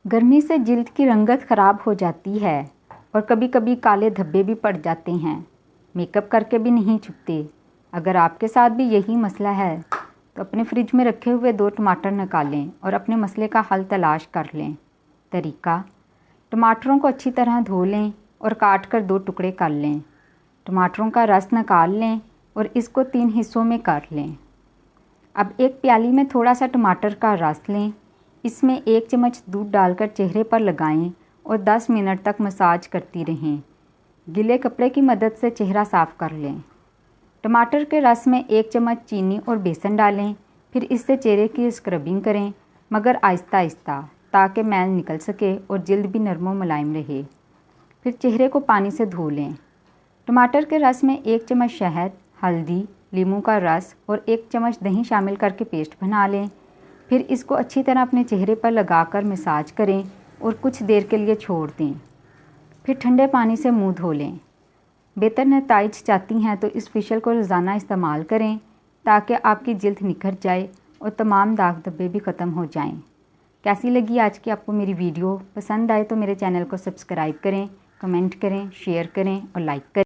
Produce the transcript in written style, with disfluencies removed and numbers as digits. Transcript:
गर्मी से जिल्द की रंगत ख़राब हो जाती है और कभी कभी काले धब्बे भी पड़ जाते हैं। मेकअप करके भी नहीं छुपते। अगर आपके साथ भी यही मसला है तो अपने फ्रिज में रखे हुए 2 टमाटर निकालें और अपने मसले का हल तलाश कर लें। तरीका: टमाटरों को अच्छी तरह धो लें और काट कर 2 टुकड़े कर लें। टमाटरों का रस निकाल लें और इसको 3 हिस्सों में कर लें। अब एक प्याली में थोड़ा सा टमाटर का रस लें। इसमें 1 चम्मच दूध डालकर चेहरे पर लगाएं और 10 मिनट तक मसाज करती रहें। गीले कपड़े की मदद से चेहरा साफ़ कर लें। टमाटर के रस में 1 चम्मच चीनी और बेसन डालें। फिर इससे चेहरे की स्क्रबिंग करें, मगर आहिस्ता आहिस्ता, ताकि मैल निकल सके और जल्द भी नरम व मुलायम रहे। फिर चेहरे को पानी से धो लें। टमाटर के रस में 1 चम्मच शहद, हल्दी, नींबू का रस और 1 चम्मच दही शामिल करके पेस्ट बना लें। फिर इसको अच्छी तरह अपने चेहरे पर लगाकर मसाज करें और कुछ देर के लिए छोड़ दें। फिर ठंडे पानी से मुंह धो लें। बेहतर नताइज चाहती हैं तो इस फेशियल को रोज़ाना इस्तेमाल करें ताकि आपकी जल्द निखर जाए और तमाम दाग धब्बे भी ख़त्म हो जाएं। कैसी लगी आज की आपको मेरी वीडियो? पसंद आए तो मेरे चैनल को सब्सक्राइब करें, कमेंट करें, शेयर करें और लाइक करें।